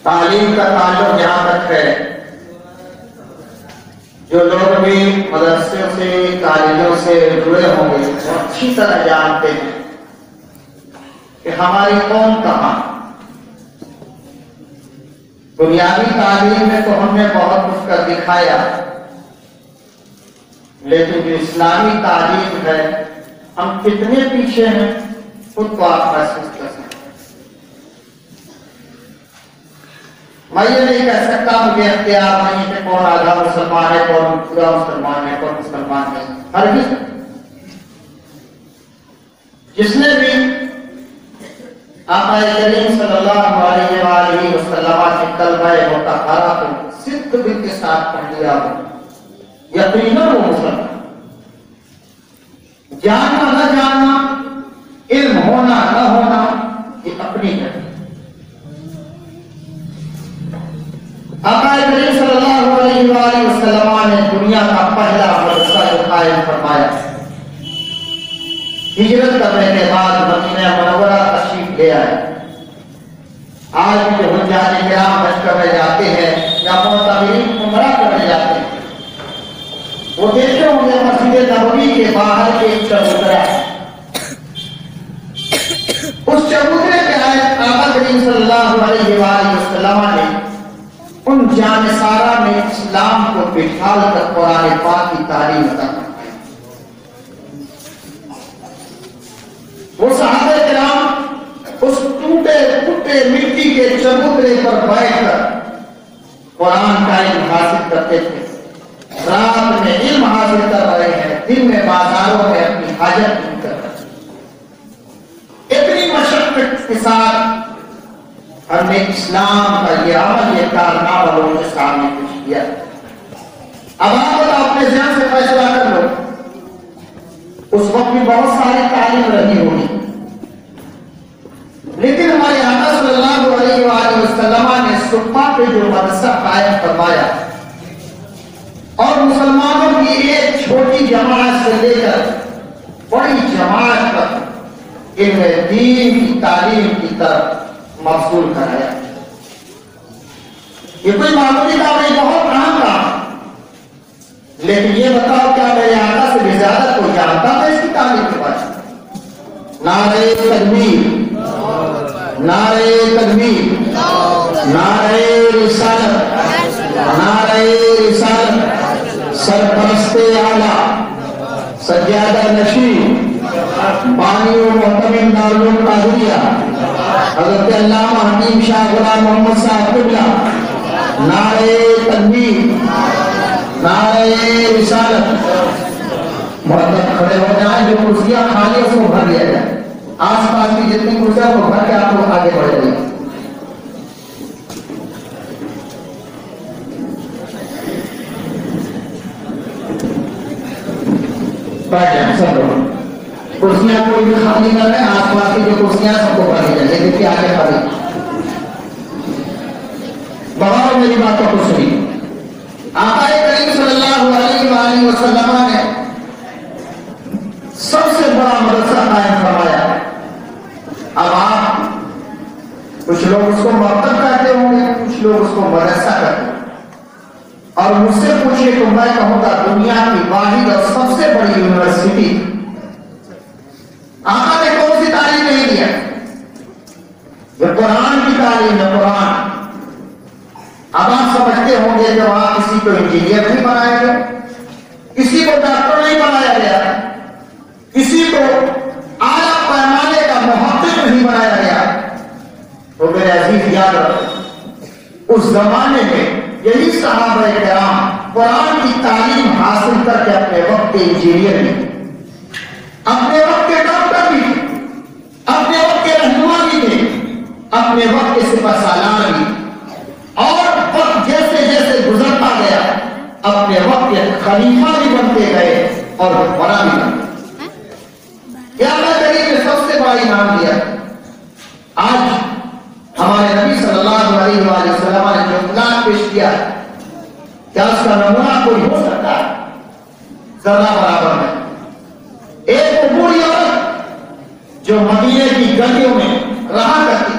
تعلیم کا تعلق جہاں تک ہے، جو لوگ بھی مدرسوں سے کالجوں سے جڑے ہوں گے وہ اچھی طرح جانتے ہیں کہ ہماری قوم کہاں۔ بنیادی تعلیم میں تو ہم نے بہت کچھ کر دکھایا، لیکن جو اسلامی تعلیم ہے ہم کتنے پیچھے ہیں خود کو آپ محسوس کر سکتے ہیں۔ میں یہ نہیں کہہ سکتا مجھے اختیار نہیں کہ کون آدھا مسلمان ہے، کون پورا مسلمان ہے، کون مسلمان ہے۔ ہرگز جس نے بھی آقا کریم صلی اللہ علیہ وآلہ وسلم کے کلمہ مطہرہ کو صدق دل کے ساتھ پڑھ لیا ہو، یقیناً وہ مسلمان۔ جاننا نہ جاننا، علم ہونا نہ ہونا، یہ اپنی ہے۔ آقا کریم صلی اللہ علیہ وآلہ وسلم نے دنیا کا پہلا مدرسہ جو قائم فرمایا، ہجرت کرنے کے بعد مدینہ منورہ تشریف لے آئے۔ آج بھی جو حجاج کرام حج کرنے جاتے ہیں یا معتمرین عمرہ کرنے جاتے ہیں، وہ دیکھتے ہوں گے مسجد نبوی کے باہر ایک چبوترا ہے۔ اس چبوترے کے آقا کریم صلی اللہ علیہ وآلہ وسلم نے ان جانثارہ میں اسلام کو بٹھال کر قرآن پاک کی تعلیم عطا فرمائی۔ وہ صحابہ کرام اس ٹوٹے پھوٹے مٹی کے چبوترے پر بیٹھ کر قرآن کا علم حاصل کرتے تھے۔ رات میں علم حاصل کر رہے ہیں، دن میں بازاروں میں اپنی حاجت پوری کر رہے ہیں۔ اتنی مشقت کے ساتھ ہم نے اسلام کا یہ عمل، یہ کارنامہ لوگوں کے سامنے پیش کیا۔ اب آپ اپنے ذہن سے فیصلہ کر لو، اس وقت بھی بہت ساری تعلیم رہی ہوگی، لیکن ہمارے آقا صلی اللہ علیہ وآلہ وسلم نے صبح پہ جو مدرسہ قائم فرمایا اور مسلمانوں کی ایک چھوٹی جماعت سے لے کر بڑی جماعت تک علم دین کی تعلیم کی طرف مبذول کرایا۔ یہ کوئی معمولی کام نہیں، بہت اہم کام، لیکن یہ بتاؤ کیا میرے آقا سے بھی زیادہ کوئی جانتا تھا اس کی تعلیم کے بارے میں؟ نعرہ تکبیر، نعرہ تکبیر، نعرہ رسالت، نعرہ رسالت، سرپرست اعلیٰ، سجادہ نشین، بانی و محتمم دارالعلوم قادریہ حضرت علامہ حکیم شاہ غلام محمد صاحب قبلہ، نعرہ تکبیر، نعرہ رسالت۔ محترم کھڑے ہو جائیں، جو کرسیاں خالی اس کو بھر لیا جائے، آس پاس کی جتنی کرسیاں کو بھر کے آپ لوگ آگے بڑھ جائیں۔ بیٹھ جائیں سب لوگ، کرسیاں کوئی بھی خالی نہ رہے، آس پاس کی جو کرسیاں سب کو بھر لیا جائے، لیکن کیا آگے خالی بغیر میری باتوں کو سنی۔ آقا کریم صلی اللہ علیہ وآلہ وسلم نے سب سے بڑا مدرسہ قائم فرمایا۔ اب آپ کچھ لوگ اس کو مکتب کہتے ہوں گے، کچھ لوگ اس کو مدرسہ کہتے ہیں، اور مجھ سے پوچھے تو میں کہوں گا دنیا کی واحد اور سب سے بڑی یونیورسٹی۔ آقا نے کون سی تعلیم نہیں دیا؟ یہ قرآن کی تعلیم ہے، قرآن۔ اب آپ سمجھتے ہوں گے جب آپ کسی کو انجینئر نہیں بنایا گیا، کسی کو ڈاکٹر نہیں بنایا گیا، کسی کو اعلیٰ پیمانے کا محقق نہیں بنایا گیا، تو میرے عزیز یاد رکھو اس زمانے میں یہی صحابہ کرام قرآن کی تعلیم حاصل کر کے اپنے وقت کے انجینئر بھی، اپنے وقت کے ڈاکٹر بھی، اپنے وقت کے رہنما بھی تھے، اپنے وقت کے سپہ سالار بھی، اور وقت جیسے جیسے گزرتا گیا اپنے وقت کے خلیفہ بھی بنتے گئے اور بڑا بھی بنتے۔ کیا میں کریم نے سب سے بڑا انعام دیا؟ آج ہمارے نبی صلی اللہ علیہ وآلہ وسلم نے جو اطلاع پیش کیا، کیا اس کا نمونہ کوئی ہو سکتا ہے؟ ذرہ برابر میں ایک بوڑھی عورت جو مدینے کی گلیوں میں رہا کرتی،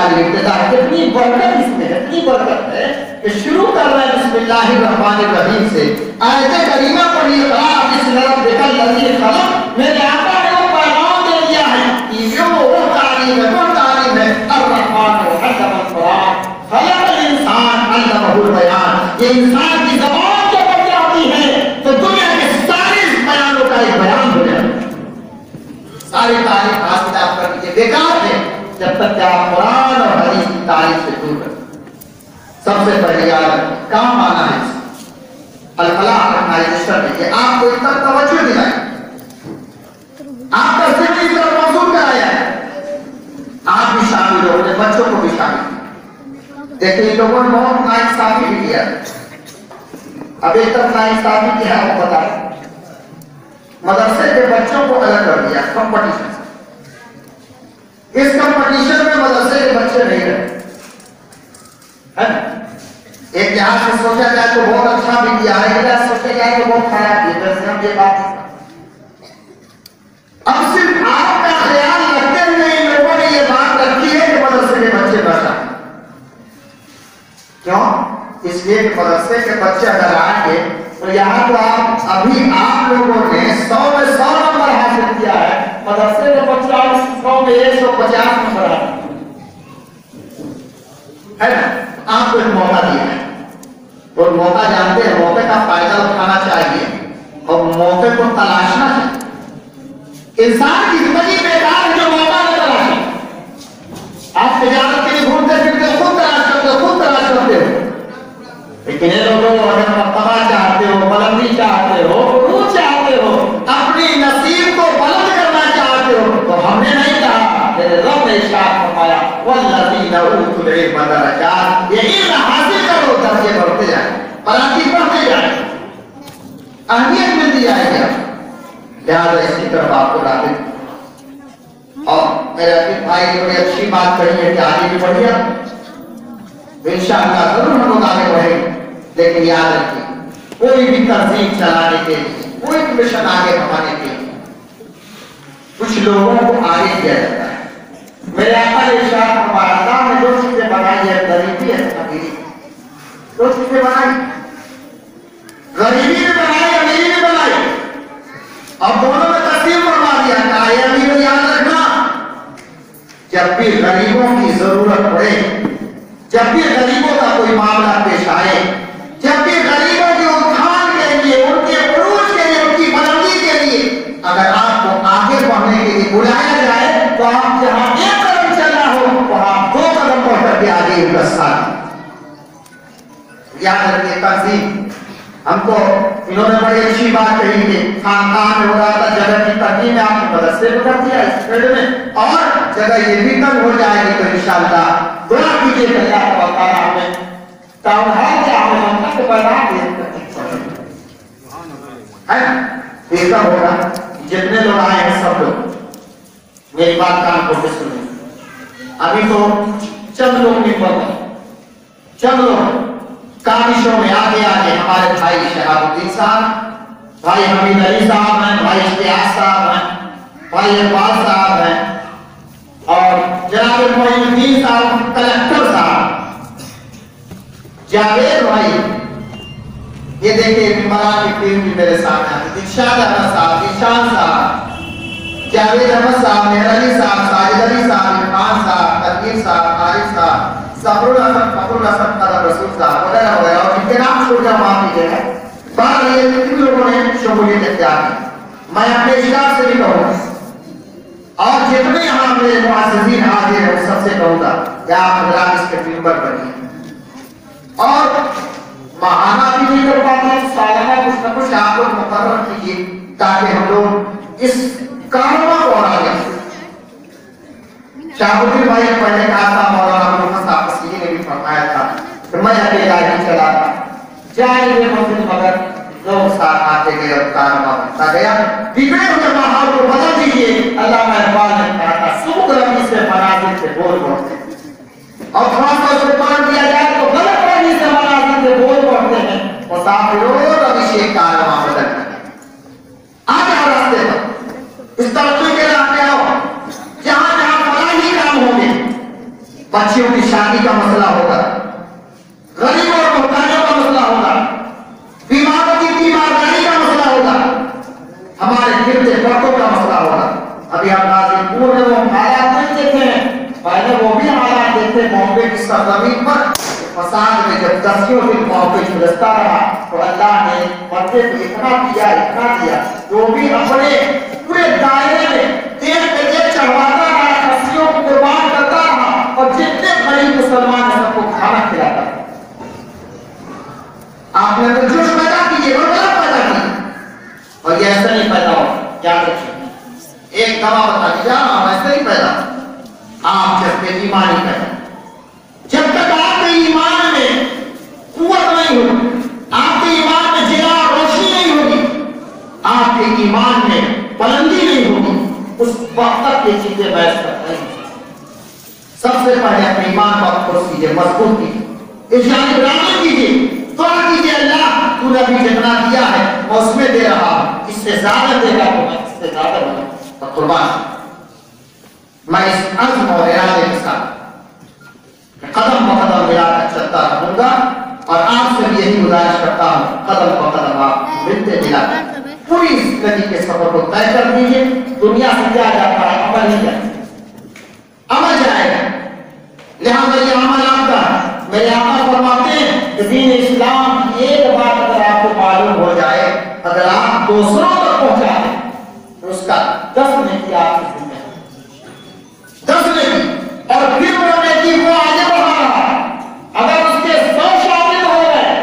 تعلیم ابتدا کتنی برکت اس میں ہے، اتنی برکت ہے کہ شروع کر رہے ہیں بسم اللہ الرحمن الرحیم سے. آیت کریمہ پڑھی اقرأ باسم ربک الذی خلق. میرے آقا نے وہ پیغام دے دیا ہے کہ وہ تعلیم ہے، وہ تعلیم ہے الرحمن علم القرآن خلق الانسان علمہ البیان. یہ انسان کی زبان جب بن جاتی ہے تو دنیا کے سارے بیانوں کا ایک بیان ہو جاتا ہے. ساری تعریف حاصل آپ کر لیجیے، بیکار ہے جب تک کہ آپ قرآن اور حدیث کی تعریف سے دور رہیں. سب سے پہلے یاد رکھیں کام آنا ہے. الفلاح رکھنا ہے رجسٹر دیجیے. آپ کو اتنا توجہ دلائی، آپ کا ذہن اس طرح موصول کرایا ہے. آپ بھی شامل ہو، اپنے بچوں کو بھی شامل. دیکھیں ان لوگوں نے بہت ناانصافی بھی کیا. اب ایک طرف ناانصافی کیا ہے وہ بتا رہے. مدرسے کے بچوں کو الگ کر دیا کمپٹیشن. اس کمپٹیشن میں مدرسے کے بچے نہیں رہے. ایک لحاظ سے سوچا جائے تو بہت اچھا بھی کیا ہے، ایک لحاظ سے سوچا جائے تو بہت خراب کیا. ویسے ہم یہ بات اب صرف آپ کا خیال رکھتے ہوئے ان لوگوں نے یہ بات رکھی ہے کہ مدرسے کے بچے بچا. کیوں؟ اس لیے کہ مدرسے کے بچے اگر آئیں گے تو یہاں تو ابھی آپ لوگوں نے 100 میں 100 نمبر حاصل کیا ہے. مدرسے کے بچے 100 میں 150 نمبر ہے نا. آپ کو ایک موقع دیا ہے اور موقع جانتے ہیں موقع کا فائدہ اٹھانا چاہیے اور موقع کو تلاشنا چاہیے. انسان کی زندگی بیکار جو موقع نہ تلاشے. آپ تجارت کے لیے گھومتے پھرتے خود تلاش کرتے ہو، لیکن یہ لوگوں کو اگر مرتبہ چاہتے ہو، بلندی چاہتے ہو، عروج چاہتے ہو، اپنی نصیب کو بلند کرنا چاہتے ہو تو ہم نے نہیں کہا. میرے رب نے ارشاد فرمایا والذین اوتوا العلم درجات. یہ علم حاصل کرو، درجے بڑھتے جائیں، بلندی بڑھتے جائیں، اہمیت ملتی جائے گی. لہٰذا اس کی طرف آپ کو راغب. اور میرے عزیز بھائی بڑی اچھی بات کہی ہے کہ آگے بھی بڑھیا انشاءاللہ ضرور ہم لوگ آگے بڑھیں. لیکن یاد رکھیے کوئی بھی تنظیم چلانے کے لیے، کوئی بھی مشن آگے بڑھانے کے لیے کچھ لوگوں کو آگے کیا جاتا ہے. میرے آقا نے ارشاد فرمایا اللہ نے دو چیزیں بنائی ہے، غریبی ہے امیری. دو چیزیں بنائی، غریبی بھی بنائی، امیری بھی بنائی. اب دونوں میں تقسیم فرما دیا. کہا یہ امیر یاد رکھنا جب بھی غریبوں کی ضرورت پڑے، جب بھی غریبوں کا کوئی معاملہ پیش آئے، جب بھی غریبوں کے اتھان کے لیے، ان کے عروج کے لیے، ان کی بلندی کے لیے اگر آپ کو آگے بڑھنے کے لیے بلایا جائے تو آپ جہاں ایک قدم چلنا ہو وہاں 2 قدم بڑھ کر کے آگے کا ساتھ. یاد رکھیے تنظیم. ہم کو انہوں نے بڑی اچھی بات کہی کہ خاندان میں ہو رہا تھا، جگہ کی ترمیم آپ نے مدرسے کو کر دیا اس فیلڈ میں، اور جگہ یہ بھی تنگ ہو جائے گی تو انشاءاللہ دعا کیجیے کہ اللہ تعالیٰ ہمیں ٹاؤن ہال کے ہمیں منطق بنا دے ہے نا. ایسا ہوگا جتنے لوگ آئے ہیں سب لوگ میری بات کان کو سنیں. ابھی تو چند لوگ نہیں پڑھتے، چند لوگ کامشوں میں آگے ہمارے بھائی شہاب الدین صاحب، بھائی حمید علی صاحب ہیں، بھائی اشتیاق صاحب ہیں، بھائی اقبال صاحب ہیں، اور جناب معین الدین صاحب کلکٹر صاحب، جاوید بھائی. یہ دیکھیں ممبران کی ٹیم بھی میرے سامنے آتی. ارشاد احمد صاحب، ارشاد صاحب، جاوید احمد صاحب، مہر علی صاحب، ساجد علی صاحب، عرفان صاحب، تنویر صاحب، عارف صاحب، صبر الحسن، فخر الحسن، قدر رسول صاحب وغیرہ وغیرہ، اور جن کے نام چھوڑ جاؤ معاف کیجیے گا. بہر یہ کتنے لوگوں نے شمولیت اختیار کی. میں اپنے اشتیاق سے بھی کہوں گا اور جتنے یہاں میرے معززین حاضر ہیں سب سے کہوں گا کہ آپ حضرات اس کے ممبر بنیے اور ماہانہ بھی نہیں کر پاتے ہیں، سالانہ کچھ نہ کچھ آپ لوگ مقرر کیجیے تاکہ ہم لوگ اس کارواں کو اور آگے. شاہبودی بھائی نے پہلے کہا تھا، مولانا محمد صاحب وسیع نے بھی فرمایا تھا کہ میں اکیلا ہی چلا تھا، جائیں گے مسجد مگر لوگ ساتھ آتے گئے اور کارواں بنتا گیا. بگڑے ہوئے ماحول کو بدل دیجیے. علامہ اقبال نے کہا تھا سبک روی سے منازل سے بول بڑھتے ہیں، اور تھوڑا سا قربان دیا جائے تو غلط روی سے منازل سے بول بڑھتے ہیں. مسافروں روی سے کارواں بدل کر آ جاؤ راستے پر، اس ترقی کے راستے آؤ جہاں جہاں فلاحی کام ہوں گے. بچے بچیوں کی شادی کا مسئلہ ہوگا، غریب اور محتاجوں کا مسئلہ ہوگا، بیماروں کی بیمارداری کا مسئلہ ہوگا، ہمارے گرتے پردوں کا مسئلہ ہوگا۔ ابھی ہم غازی پور میں وہ حالات نہیں دیکھتے ہیں، پہلے وہ بھی حالات دیکھتے بامبے کی سرزمین پر فساد میں جب 10 دن بامبے جھلستا رہا تو اللہ نے پردے کو اتنا دیا جو بھی اپنے پورے دائرے میں دیکھ کے دیکھ چڑھواتا رہا، کھسیوں کو قربان کرتا رہا اور جتنے غریب مسلمان ہیں سب کو کھانا کھلاتا رہا۔ آپ نے تو جوش پیدا کیجیے، غلط پیدا کیجیے، اور یہ ایسا نہیں پیدا ہو، یاد رکھیے۔ ایک دوا بتا دیجیے، ایسا ہی پیدا آپ جب کے ایمان ہی پیدا، جب تک آپ کے ایمان میں قوت نہیں ہوگی، آپ کے ایمان میں جلا روشنی نہیں ہوگی، آپ کے ایمان میں بلندی نہیں ہوگی، اس وقت تک یہ چیزیں بحث کرتے ہیں۔ سب سے پہلے اپنے ایمان کو درست کیجیے، مضبوط کیجیے، اجلال برابر کیجیے، دعا کیجیے اللہ تو نے ابھی جتنا دیا ہے میں اس میں دے رہا ہوں، اس سے زیادہ دے گا تو میں اس سے زیادہ بنا اور قربان میں اس عزم اور ارادے کے ساتھ قدم بہ قدم ملا کر چلتا رہوں گا، اور آپ سے بھی یہی گزارش کرتا ہوں قدم بہ قدم آپ ملتے ملا کر پوری زندگی کے سفر کو طے کر دیجیے۔ دنیا سے کیا جاتا ہے؟ عمل نہیں جاتا، عمل جائے گا، لہٰذا یہ عمل آپ کا ہے۔ میرے آقا فرماتے ہیں کہ دین اسلام کی ایک بات اگر آپ کو معلوم ہو جائے، اگر آپ دوسروں تک پہنچا دیں تو اس کا 10 نیکی آپ کی ذمہ ہے، 10 نیکی، اور پھر وہ نیکی کو آگے بڑھا رہا ہے۔ اگر اس کے 100 شاگرد ہو گئے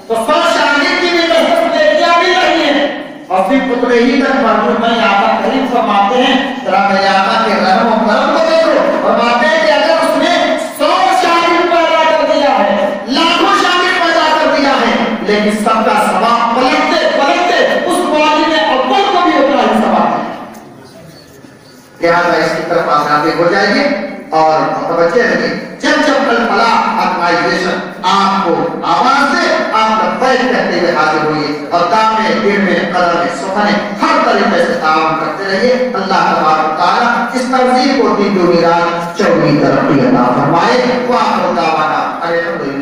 تو 100 شاگرد کی بھی 10 نیکیاں بھی رہی ہیں، اور پھر اتنے ہی تک مربوط میں آقا کریم فرماتے ہیں ذرا میرے آقا کے رحم و کرم کو دیکھو، فرماتے ہیں کہ اگر اس نے 100 شاگرد پیدا کر دیا ہے، لاکھوں شاگرد پیدا کر دیا ہے، لیکن سب کا ثواب پلٹتے پلٹتے اس معلم اول کو بھی اتنا ہی ثواب ہے۔ لہٰذا اس کی طرف آگے ہو جائیے اور متوجہ رہیے، جب کل فلاح آرگنائزیشن آپ کو آواز دے آپ لبیک کہتے ہوئے حاضر ہوئیے، اور کام میں دیر میں قدر میں سخنے ہر طریقے سے تعاون کرتے رہیے۔ اللہ تبارک و تعالیٰ اس تنظیم کو دین و میراث چوڑی ترقی عطا فرمائے۔ وآخر دعوانا الحمدللہ۔